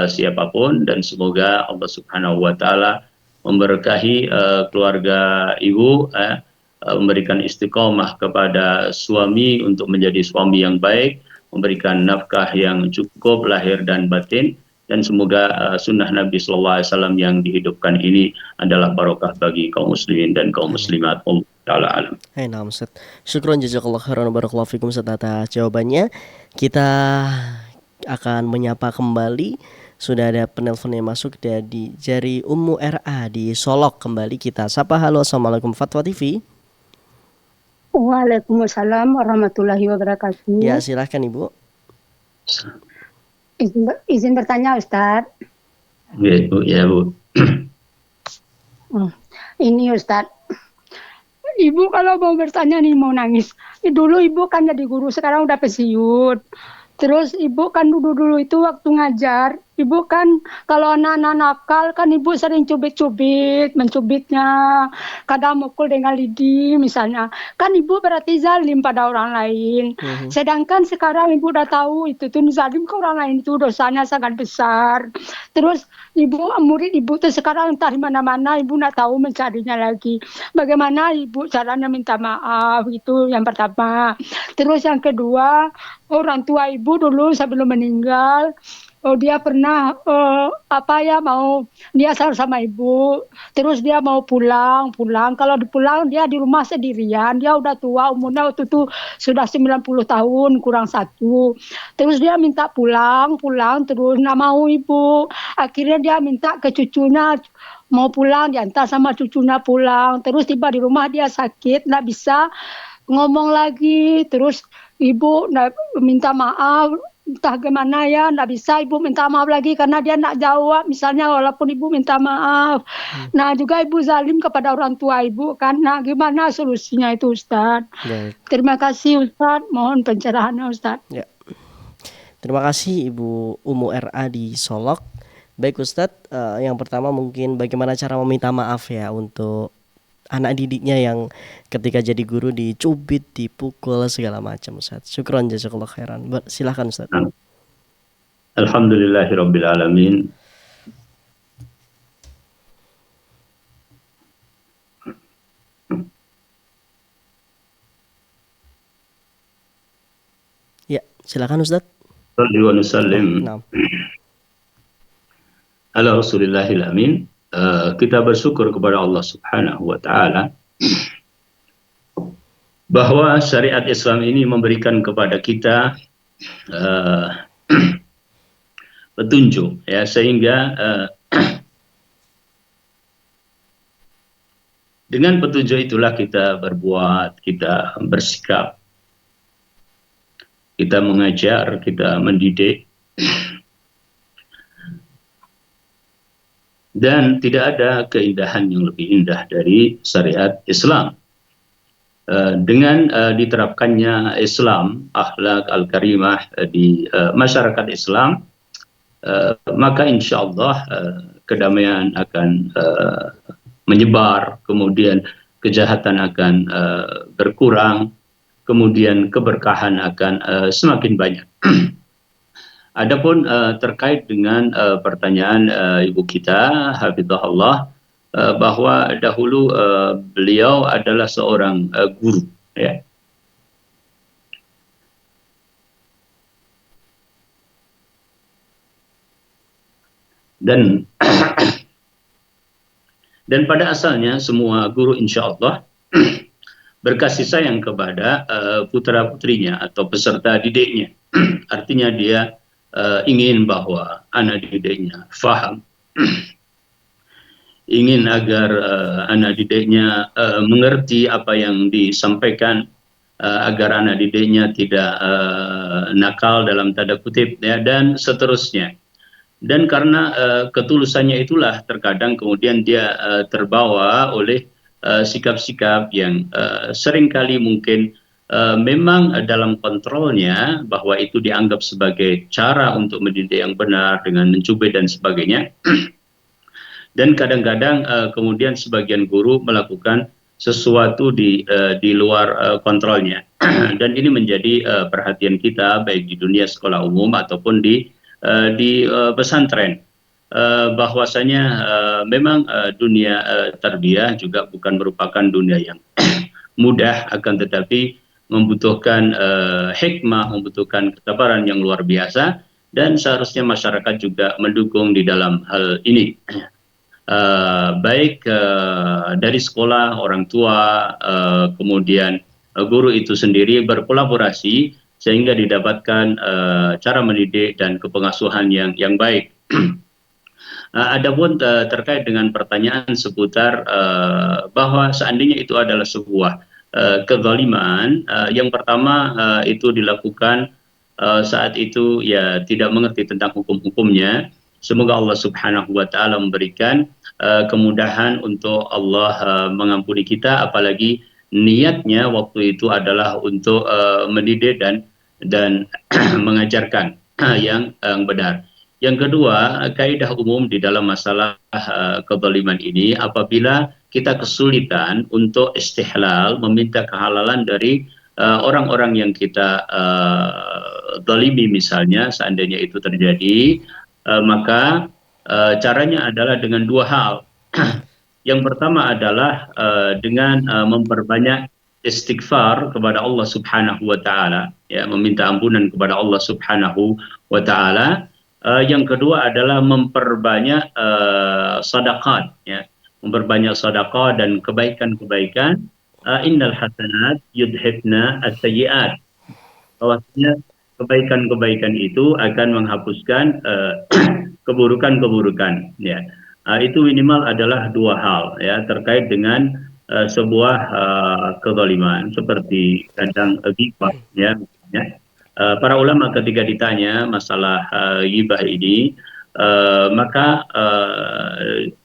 siapapun, dan semoga Allah Subhanahu Wa Taala memberkahi keluarga ibu, memberikan istiqomah kepada suami untuk menjadi suami yang baik, memberikan nafkah yang cukup lahir dan batin, dan semoga sunnah Nabi Sallallahu Alaihi Wasallam yang dihidupkan ini adalah barokah bagi kaum muslimin dan kaum muslimat. Allah Ta'ala alam. Hai, nah Ustaz. Syukron jazakallah khairan wa barakallahu fikum Ustaz atas jawabannya. Kita akan menyapa kembali. Sudah ada penelpon yang masuk dari Ummu RA di Solok. Kembali kita sapa. Halo, assalamualaikum Fatwa TV. Waalaikumsalam warahmatullahi wabarakatuh. Ya, silahkan Ibu. Izin bertanya Ustadz. Ya Bu, ya Bu. Ini Ustadz, Ibu kalau mau bertanya nih, mau nangis. Dulu Ibu kan jadi guru, sekarang udah pensiun. Terus Ibu kan dulu itu waktu ngajar, Ibu kan kalau anak-anak nakal kan Ibu sering cubit-cubit, mencubitnya, kadang mukul dengan lidi misalnya. Kan Ibu berarti zalim pada orang lain. Sedangkan sekarang Ibu udah tahu itu tuh zalim ke orang lain itu dosanya sangat besar. Terus murid Ibu tuh sekarang entah di mana-mana, Ibu nggak tahu mencarinya lagi. Bagaimana Ibu caranya minta maaf, itu yang pertama. Terus yang kedua, orang tua Ibu dulu sebelum meninggal, dia pernah mau dia sama Ibu, terus dia mau pulang. Kalau pulang dia di rumah sendirian, dia udah tua, umurnya waktu itu sudah 90 tahun kurang 1. Terus dia minta pulang terus nggak mau Ibu. Akhirnya dia minta ke cucunya mau pulang, diantar sama cucunya pulang. Terus tiba di rumah dia sakit, nggak bisa ngomong lagi. Terus Ibu minta maaf, entah gimana ya, nggak bisa Ibu minta maaf lagi karena dia nggak jawab. Misalnya walaupun Ibu minta maaf. Nah juga Ibu zalim kepada orang tua Ibu kan. Nah gimana solusinya itu Ustadz? Terima kasih Ustadz, mohon pencerahannya Ustadz. Ya. Terima kasih Ibu Ummu RA di Solok. Baik Ustadz, yang pertama mungkin bagaimana cara meminta maaf ya untuk anak didiknya yang ketika jadi guru dicubit, dipukul segala macam Ustaz. Syukron jazakallahu khairan. Silakan Ustaz. Alhamdulillahirabbil alamin. Ya, silakan Ustaz. Sallallahu alaihi wasallam. Ala Rasulillahil amin. kita bersyukur kepada Allah Subhanahu wa taala bahwa syariat Islam ini memberikan kepada kita petunjuk, ya, sehingga dengan petunjuk itulah kita berbuat, kita bersikap, kita mengajar, kita mendidik. Dan tidak ada keindahan yang lebih indah dari syariat Islam. Dengan diterapkannya Islam, akhlak al-karimah di masyarakat Islam, maka insya Allah kedamaian akan menyebar, kemudian kejahatan akan berkurang, kemudian keberkahan akan semakin banyak. Adapun terkait dengan pertanyaan ibu kita, hafizahullah, bahwa dahulu beliau adalah seorang guru, ya. Dan pada asalnya semua guru insya Allah berkasih sayang kepada putra-putrinya atau peserta didiknya. Artinya dia ingin bahwa anak didiknya faham, ingin agar anak didiknya mengerti apa yang disampaikan, agar anak didiknya tidak nakal dalam tanda kutip, ya, dan seterusnya. Dan karena ketulusannya itulah terkadang kemudian dia terbawa oleh sikap-sikap yang seringkali mungkin memang dalam kontrolnya, bahwa itu dianggap sebagai cara untuk mendidik yang benar dengan mencubit dan sebagainya. Dan kadang-kadang kemudian sebagian guru melakukan sesuatu di luar kontrolnya. Dan ini menjadi perhatian kita baik di dunia sekolah umum ataupun di pesantren, bahwasanya memang dunia tarbiyah juga bukan merupakan dunia yang mudah, akan tetapi membutuhkan hikmah, membutuhkan kesabaran yang luar biasa, dan seharusnya masyarakat juga mendukung di dalam hal ini. Baik dari sekolah, orang tua, kemudian guru itu sendiri berkolaborasi sehingga didapatkan cara mendidik dan kepengasuhan yang baik. Adapun terkait dengan pertanyaan seputar bahwa seandainya itu adalah sebuah kezaliman, yang pertama itu dilakukan saat itu ya tidak mengerti tentang hukum-hukumnya. Semoga Allah Subhanahu wa taala memberikan kemudahan untuk Allah mengampuni kita, apalagi niatnya waktu itu adalah untuk mendidik dan mengajarkan yang benar. Yang kedua, kaidah umum di dalam masalah kezaliman ini, apabila kita kesulitan untuk istihlal, meminta kehalalan dari orang-orang yang kita zalimi misalnya, seandainya itu terjadi, maka caranya adalah dengan dua hal. Yang pertama adalah dengan memperbanyak istighfar kepada Allah Subhanahu wa taala, ya, meminta ampunan kepada Allah Subhanahu wa taala. Yang kedua adalah memperbanyak sedekah, ya, memperbanyak sedekah dan kebaikan-kebaikan. Innal hasanat yudhibna as-sayyi'at. Bahwasanya kebaikan-kebaikan itu akan menghapuskan keburukan-keburukan, ya. Itu minimal adalah dua hal, ya, terkait dengan sebuah kezaliman seperti kadang ghibah, ya. Para ulama ketika ditanya masalah ghibah ini, maka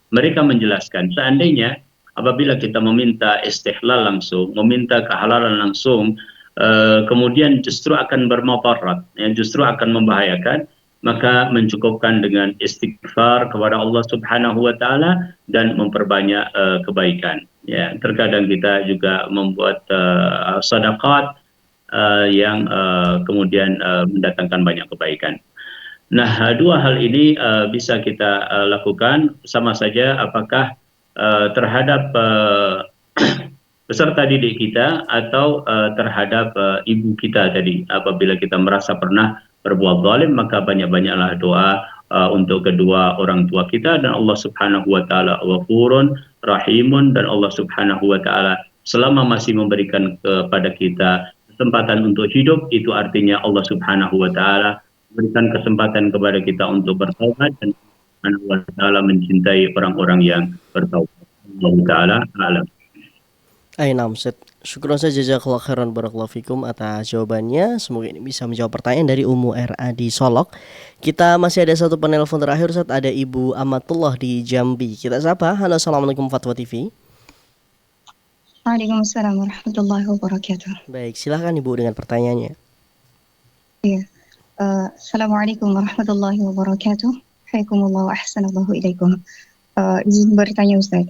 mereka menjelaskan seandainya apabila kita meminta istihlal langsung, meminta kehalalan langsung, kemudian justru akan bermudarat, ya, justru akan membahayakan, maka mencukupkan dengan istighfar kepada Allah Subhanahu wa taala dan memperbanyak kebaikan, ya. Terkadang kita juga membuat sedekah yang kemudian mendatangkan banyak kebaikan. Nah, dua hal ini bisa kita lakukan sama saja, apakah terhadap peserta didik kita atau terhadap ibu kita tadi. Apabila kita merasa pernah berbuat zalim, maka banyak-banyaklah doa untuk kedua orang tua kita, dan Allah Subhanahu wa taala Ghafurun Rahimun, dan Allah Subhanahu wa taala selama masih memberikan kepada kita kesempatan untuk hidup, itu artinya Allah Subhanahu wa taala berikan kesempatan kepada kita untuk bertaubat, dan Allah Subhanahu wa taala mencintai orang-orang yang bertaubat. Allah taala alam. Naam Ustaz. Syukron saja, jazakallahu khairan, barakallahu fikum atas jawabannya. Semoga ini bisa menjawab pertanyaan dari Ummu RA di Solok. Kita masih ada satu penelpon terakhir Ustaz, ada Ibu Amatullah di Jambi. Kita sapa. Halo, assalamualaikum Fatwa TV. Waalaikumsalam warahmatullahi wabarakatuh. Baik, silahkan Ibu dengan pertanyaannya. Iya. Assalamualaikum warahmatullahi wabarakatuh. Waalaikumsalam wa ahsanallahu ilaikum. Izin bertanya Ustaz.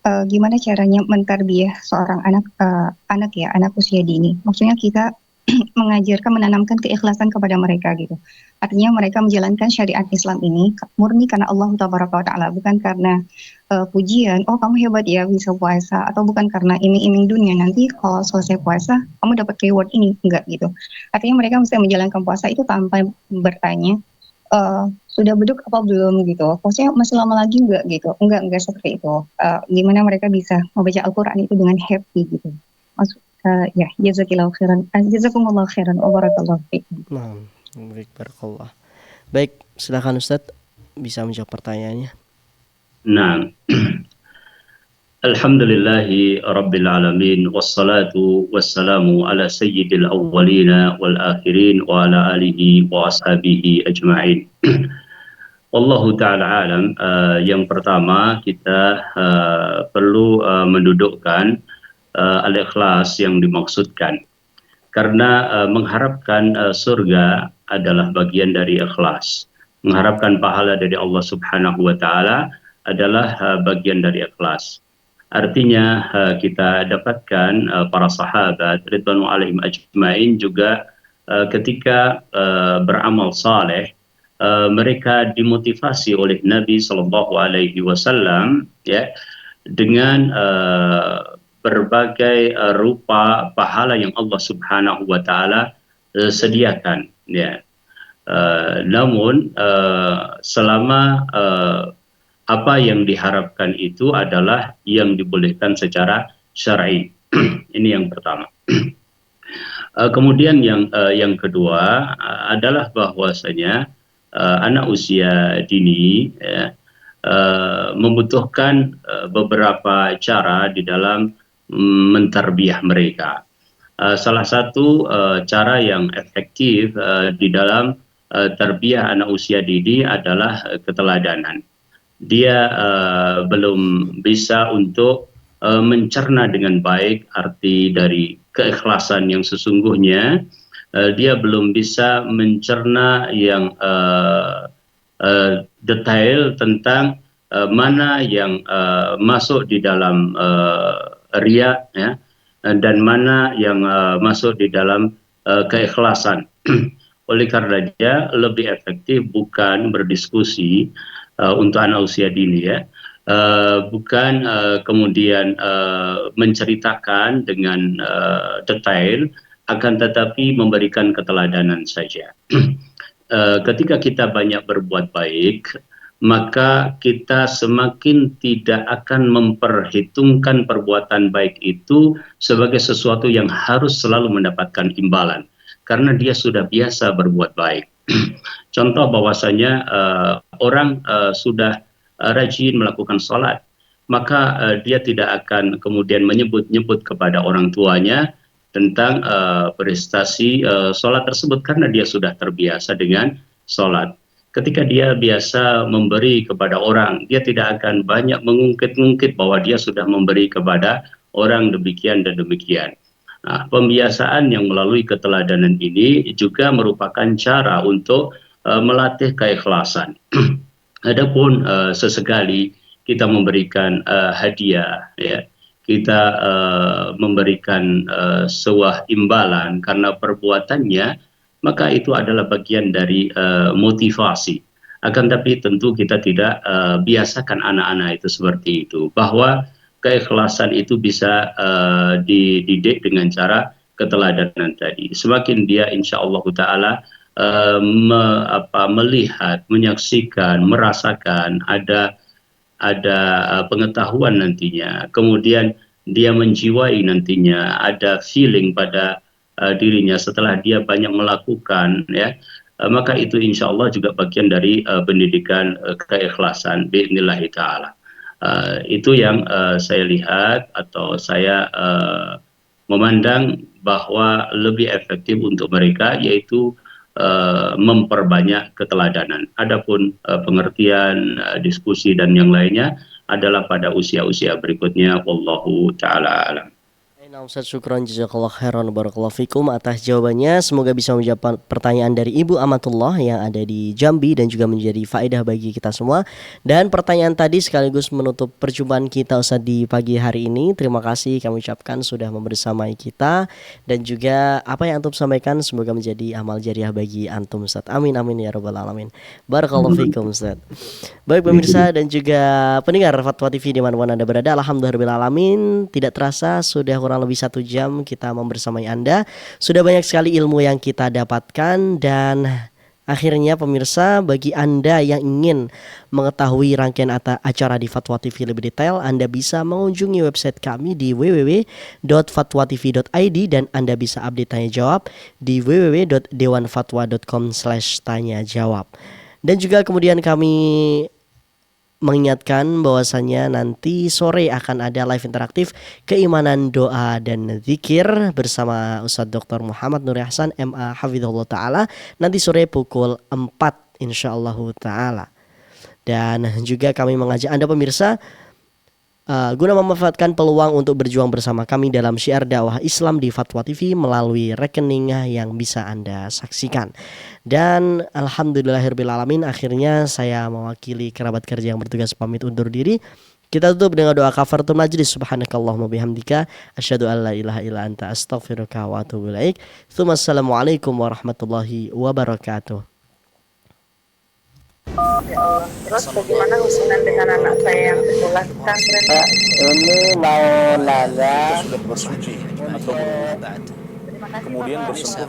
Gimana caranya mentarbiyah seorang anak usia dini? Maksudnya kita menanamkan keikhlasan kepada mereka gitu. Artinya mereka menjalankan syariat Islam ini murni karena Allah Tabaraka wa Ta'ala, bukan karena pujian, oh kamu hebat ya bisa puasa, atau bukan karena iming-iming dunia, nanti kalau selesai puasa kamu dapat reward ini, enggak gitu. Artinya mereka mesti menjalankan puasa itu tanpa bertanya sudah beduk apa belum gitu, maksudnya masih lama lagi enggak gitu, enggak seperti itu. Gimana mereka bisa membaca Al-Quran itu dengan happy gitu. Ya, jazakallahu khairan, jazakumullahu khairan, wa barakallahu fiikum. Nah, baik, barakallah. Baik, silakan Ustaz bisa menjawab pertanyaannya. Nah, alhamdulillahi rabbil alamin, wassalatu wassalamu ala sayyidil awwalina wal akhirin wa ala alihi wa ashabihi ajma'in. Wallahu ta'ala alam. Yang pertama kita perlu mendudukkan al-ikhlas yang dimaksudkan, karena mengharapkan surga adalah bagian dari ikhlas. Mengharapkan pahala dari Allah Subhanahu wa taala adalah bagian dari ikhlas. Artinya kita dapatkan para sahabat ridwanu alaihim ajmain juga ketika beramal saleh, mereka dimotivasi oleh Nabi sallallahu alaihi wasallam ya dengan berbagai rupa pahala yang Allah Subhanahu wa taala sediakan ya. Namun selama apa yang diharapkan itu adalah yang dibolehkan secara syar'i. Ini yang pertama. Kemudian yang kedua adalah bahwasanya anak usia dini ya, membutuhkan beberapa cara di dalam mentarbiyah mereka. Salah satu cara yang efektif di dalam tarbiyah anak usia dini adalah keteladanan. Dia belum bisa untuk mencerna dengan baik arti dari keikhlasan yang sesungguhnya. Dia belum bisa mencerna yang detail tentang mana yang masuk di dalam riya ya, dan mana yang masuk di dalam keikhlasan. Oleh karena dia lebih efektif bukan berdiskusi untuk anak usia dini ya, bukan kemudian menceritakan dengan detail, akan tetapi memberikan keteladanan saja. Ketika kita banyak berbuat baik, maka kita semakin tidak akan memperhitungkan perbuatan baik itu sebagai sesuatu yang harus selalu mendapatkan imbalan, karena dia sudah biasa berbuat baik. Contoh bahwasanya orang sudah rajin melakukan sholat, maka dia tidak akan kemudian menyebut-nyebut kepada orang tuanya tentang prestasi sholat tersebut, karena dia sudah terbiasa dengan sholat. Ketika dia biasa memberi kepada orang, dia tidak akan banyak mengungkit-ungkit bahwa dia sudah memberi kepada orang demikian dan demikian. Nah, pembiasaan yang melalui keteladanan ini juga merupakan cara untuk melatih keikhlasan. Adapun sesekali kita memberikan hadiah, ya, kita memberikan sebuah imbalan karena perbuatannya, maka itu adalah bagian dari motivasi. Akan tapi tentu kita tidak biasakan anak-anak itu seperti itu, bahwa keikhlasan itu bisa dididik dengan cara keteladanan tadi. Semakin dia insya Allah Ta'ala melihat, menyaksikan, merasakan, ada pengetahuan nantinya, kemudian dia menjiwai nantinya, ada feeling pada dirinya setelah dia banyak melakukan, ya, maka itu insya Allah juga bagian dari pendidikan keikhlasan bi'inillahi ta'ala. Itu yang saya lihat atau saya memandang bahwa lebih efektif untuk mereka, yaitu memperbanyak keteladanan. Adapun pengertian, diskusi dan yang lainnya adalah pada usia-usia berikutnya. Wallahu taala alam. Nah, Ustaz, syukron jazakallah khairan barakallahu fikum atas jawabannya. Semoga bisa menjawab pertanyaan dari Ibu Amatullah yang ada di Jambi dan juga menjadi faedah bagi kita semua. Dan pertanyaan tadi sekaligus menutup perjumpaan kita Ustaz di pagi hari ini. Terima kasih kami ucapkan sudah membersamai kita, dan juga apa yang antum sampaikan semoga menjadi amal jariah bagi antum Ustaz. Amin amin ya rabbal alamin. Barakallahu fikum Ustaz. Baik pemirsa dan juga pendengar Fatwa TV dimanapun Anda berada, alhamdulillah alamin, tidak terasa sudah kurang lebih 1 jam kita membersamai Anda. Sudah banyak sekali ilmu yang kita dapatkan, dan akhirnya pemirsa, bagi Anda yang ingin mengetahui rangkaian acara di Fatwa TV lebih detail, Anda bisa mengunjungi website kami di www.fatwatv.id, dan Anda bisa update tanya jawab di www.dewanfatwa.com/tanya jawab. Dan juga kemudian kami mengingatkan bahwasannya nanti sore akan ada live interaktif keimanan, doa dan zikir bersama Ustadz Dr. Muhammad Nuri Hasan MA Hafizahullah Ta'ala nanti sore pukul 4 insyaallah Ta'ala. Dan juga kami mengajak Anda pemirsa guna memanfaatkan peluang untuk berjuang bersama kami dalam syiar dakwah Islam di Fatwa TV melalui rekening yang bisa Anda saksikan. Dan alhamdulillahirabbil alamin, akhirnya saya mewakili kerabat kerja yang bertugas pamit undur diri. Kita tutup dengan doa kafaratul majlis. Subhanakallahumma bihamdika asyhadu an la ilaha illa anta astaghfiruka wa atubu ilaik. Assalamualaikum warahmatullahi wabarakatuh. Ya Allah. Terus bagaimana hubungan dengan anak saya yang sekolah di pesantren? Ini mau nanya. Sudah bersuci atau Terima kasih kemudian Bapak. bersentuhan